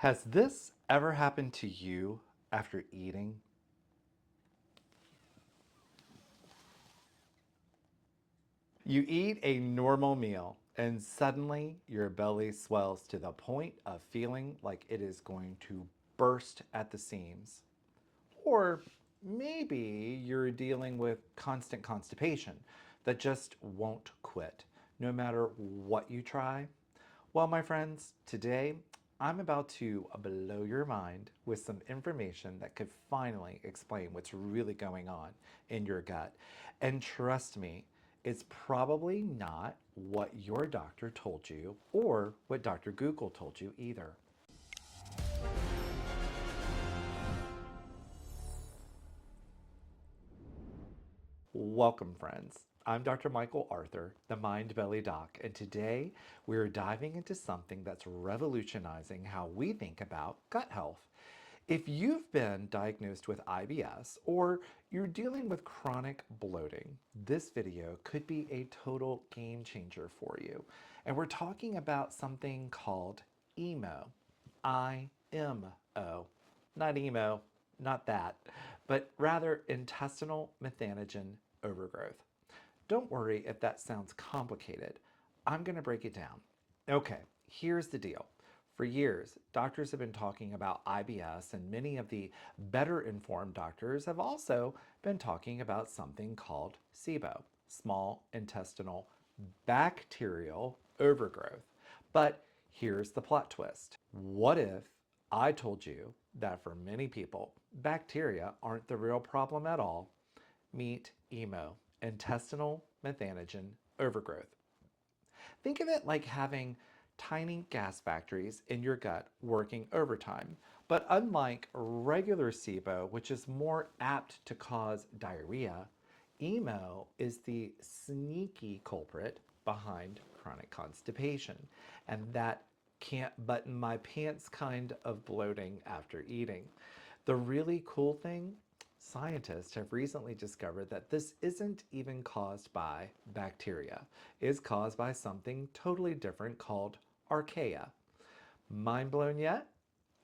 Has this ever happened to you after eating? You eat a normal meal and suddenly your belly swells to the point of feeling like it is going to burst at the seams. Or maybe you're dealing with constant constipation that just won't quit, no matter what you try. Well, my friends, today I'm about to blow your mind with some information that could finally explain what's really going on in your gut. And trust me, it's probably not what your doctor told you or what Dr. Google told you either. Welcome, friends. I'm Dr. Michael Arthur, the Mind Belly Doc, and today we're diving into something that's revolutionizing how we think about gut health. If you've been diagnosed with IBS or you're dealing with chronic bloating, this video could be a total game changer for you. And we're talking about something called IMO. I-M-O. Not emo, not that, but rather intestinal methanogen overgrowth. Don't worry if that sounds complicated. I'm going to break it down. Okay, here's the deal. For years, doctors have been talking about IBS, and many of the better informed doctors have also been talking about something called SIBO, small intestinal bacterial overgrowth. But here's the plot twist. What if I told you that for many people, bacteria aren't the real problem at all? Meet IMO, intestinal methanogen overgrowth. Think of it like having tiny gas factories in your gut working overtime. But unlike regular SIBO, which is more apt to cause diarrhea, IMO is the sneaky culprit behind chronic constipation. And that can't button my pants kind of bloating after eating. The really cool thing, scientists have recently discovered that this isn't even caused by bacteria. It's caused by something totally different called archaea. Mind blown yet?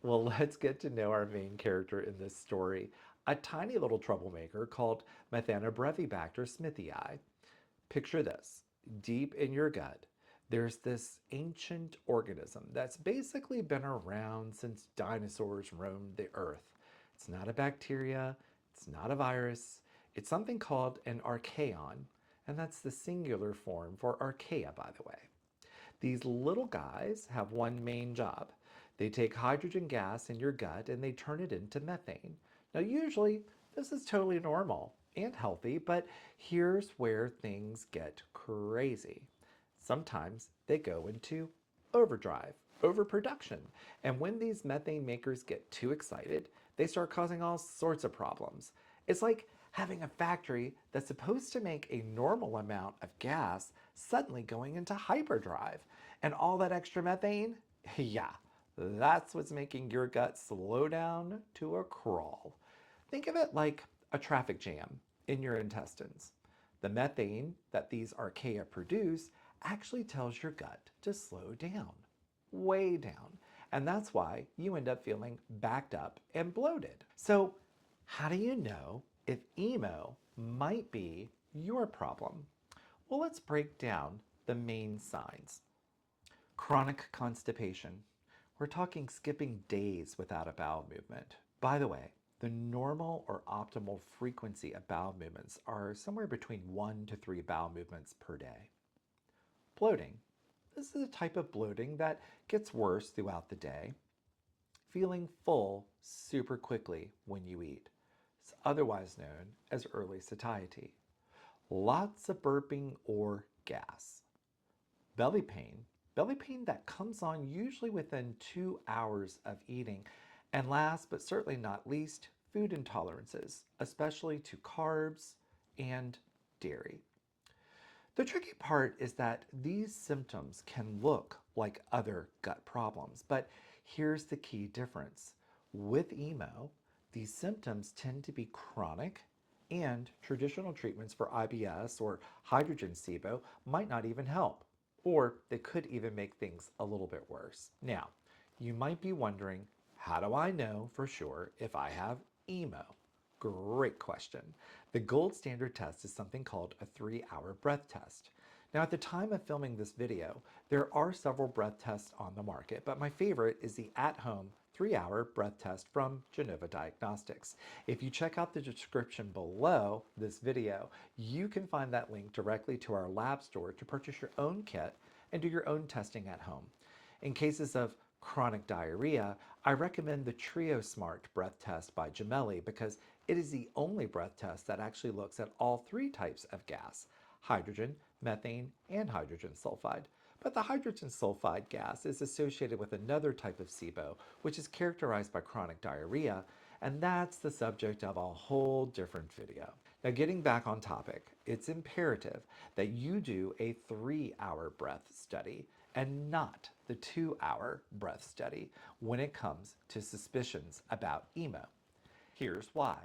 Well, let's get to know our main character in this story, a tiny little troublemaker called Methanobrevibacter smithii. Picture this. Deep in your gut, there's this ancient organism that's basically been around since dinosaurs roamed the earth. It's not a bacteria, it's not a virus, it's something called an archaeon, and that's the singular form for archaea, by the way. These little guys have one main job. They take hydrogen gas in your gut and they turn it into methane. Now, usually, this is totally normal and healthy, but here's where things get crazy. Sometimes they go into overdrive, overproduction. And when these methane makers get too excited, they start causing all sorts of problems. It's like having a factory that's supposed to make a normal amount of gas suddenly going into hyperdrive. And all that extra methane, yeah, that's what's making your gut slow down to a crawl. Think of it like a traffic jam in your intestines. The methane that these archaea produce actually tells your gut to slow down, way down. And that's why you end up feeling backed up and bloated. So, how do you know if IMO might be your problem? Well, let's break down the main signs. Chronic constipation. We're talking skipping days without a bowel movement. By the way, the normal or optimal frequency of bowel movements are somewhere between 1 to 3 bowel movements per day. Bloating. This is a type of bloating that gets worse throughout the day. Feeling full super quickly when you eat. It's otherwise known as early satiety. Lots of burping or gas. Belly pain. Belly pain that comes on usually within 2 hours of eating. And last but certainly not least, food intolerances, especially to carbs and dairy. The tricky part is that these symptoms can look like other gut problems, but here's the key difference. With IMO, these symptoms tend to be chronic, and traditional treatments for IBS or hydrogen SIBO might not even help, or they could even make things a little bit worse. Now, you might be wondering, how do I know for sure if I have IMO? Great question. The gold standard test is something called a 3-hour breath test. Now, at the time of filming this video, there are several breath tests on the market, but my favorite is the at-home 3-hour breath test from Genova Diagnostics. If you check out the description below this video, you can find that link directly to our lab store to purchase your own kit and do your own testing at home. In cases of chronic diarrhea, I recommend the Trio Smart breath test by Gemelli because it is the only breath test that actually looks at all 3 types of gas: hydrogen, methane, and hydrogen sulfide. But the hydrogen sulfide gas is associated with another type of SIBO, which is characterized by chronic diarrhea, and that's the subject of a whole different video. Now, getting back on topic, it's imperative that you do a 3-hour breath study and not the 2-hour breath study when it comes to suspicions about IMO. Here's why.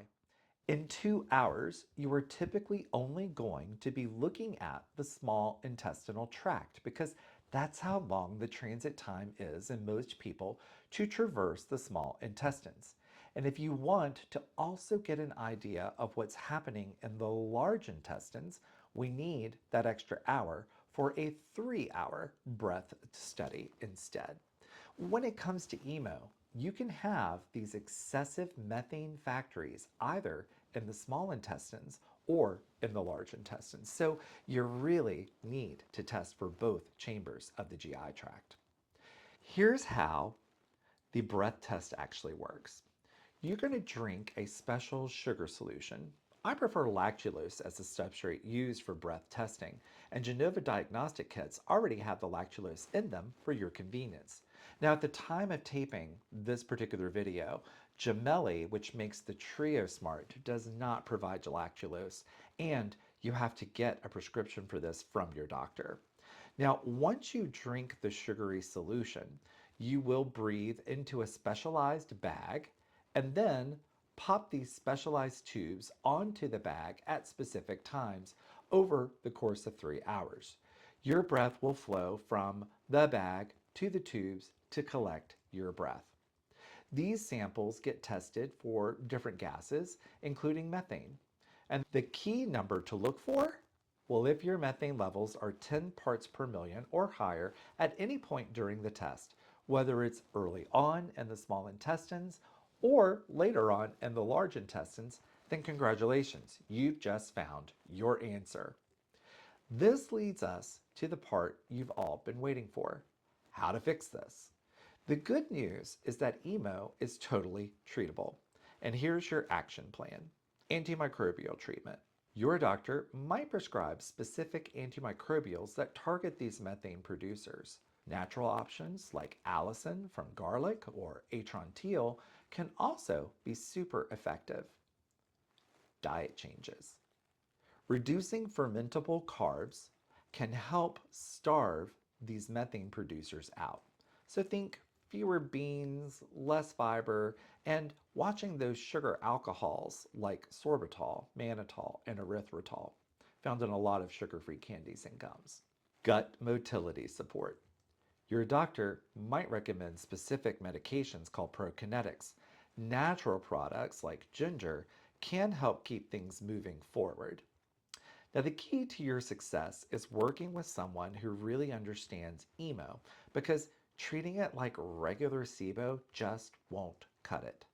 In 2 hours, you are typically only going to be looking at the small intestinal tract because that's how long the transit time is in most people to traverse the small intestines. And if you want to also get an idea of what's happening in the large intestines, we need that extra hour for a 3-hour breath study instead. When it comes to IMO, you can have these excessive methane factories either in the small intestines or in the large intestines. So you really need to test for both chambers of the GI tract. Here's how the breath test actually works. You're going to drink a special sugar solution. I prefer lactulose as the substrate used for breath testing, and Genova Diagnostic kits already have the lactulose in them for your convenience. Now, at the time of taping this particular video, Gemelli, which makes the Trio Smart, does not provide lactulose, and you have to get a prescription for this from your doctor. Now, once you drink the sugary solution, you will breathe into a specialized bag and then pop these specialized tubes onto the bag at specific times over the course of 3 hours. Your breath will flow from the bag to the tubes to collect your breath. These samples get tested for different gases, including methane. And the key number to look for? Well, if your methane levels are 10 parts per million or higher at any point during the test, whether it's early on in the small intestines or later on in the large intestines, then congratulations, you've just found your answer. This leads us to the part you've all been waiting for: how to fix this. The good news is that IMO is totally treatable. And here's your action plan. Antimicrobial treatment. Your doctor might prescribe specific antimicrobials that target these methane producers. Natural options like allicin from garlic or atrontial can also be super effective. Diet changes. Reducing fermentable carbs can help starve these methane producers out. So think fewer beans, less fiber, and watching those sugar alcohols like sorbitol, mannitol, and erythritol, found in a lot of sugar-free candies and gums. Gut motility support. Your doctor might recommend specific medications called prokinetics. Natural products like ginger can help keep things moving forward. Now, the key to your success is working with someone who really understands IMO, because treating it like regular SIBO just won't cut it.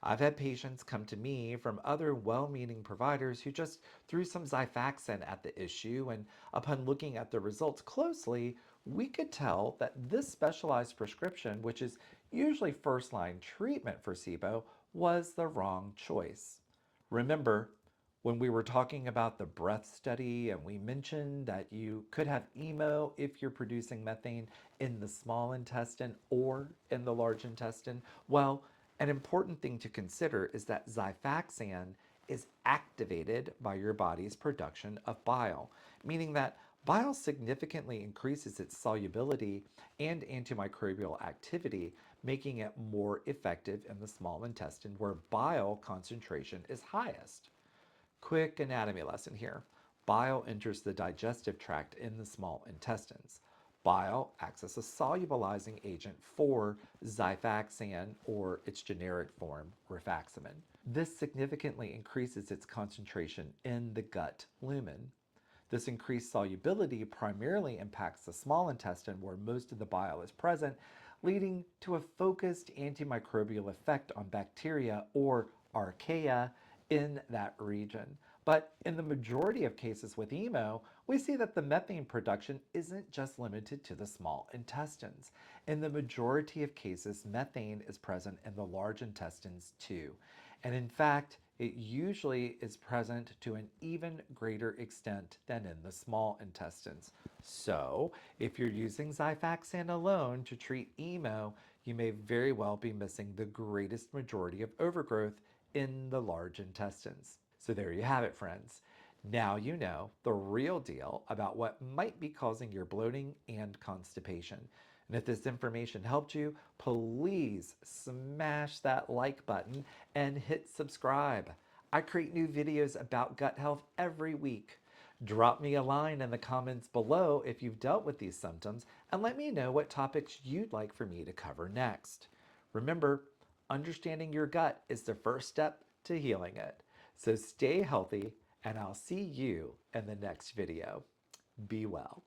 I've had patients come to me from other well-meaning providers who just threw some Xifaxan at the issue, and upon looking at the results closely, we could tell that this specialized prescription, which is usually first-line treatment for SIBO, was the wrong choice. Remember, when we were talking about the breath study and we mentioned that you could have IMO if you're producing methane in the small intestine or in the large intestine? Well, an important thing to consider is that Xifaxan is activated by your body's production of bile, meaning that bile significantly increases its solubility and antimicrobial activity, making it more effective in the small intestine where bile concentration is highest. Quick anatomy lesson here. Bile enters the digestive tract in the small intestines. Bile acts as a solubilizing agent for Xifaxan, or its generic form, rifaximin. This significantly increases its concentration in the gut lumen. This increased solubility primarily impacts the small intestine, where most of the bile is present, leading to a focused antimicrobial effect on bacteria or archaea in that region. But in the majority of cases with IMO, we see that the methane production isn't just limited to the small intestines. In the majority of cases, methane is present in the large intestines too. And in fact, it usually is present to an even greater extent than in the small intestines. So, if you're using Xifaxan alone to treat IMO, you may very well be missing the greatest majority of overgrowth in the large intestines. So there you have it, friends. Now you know the real deal about what might be causing your bloating and constipation. And if this information helped you, please smash that like button and hit subscribe. I create new videos about gut health every week. Drop me a line in the comments below if you've dealt with these symptoms, and let me know what topics you'd like for me to cover next. Remember, understanding your gut is the first step to healing it. So stay healthy, and I'll see you in the next video. Be well.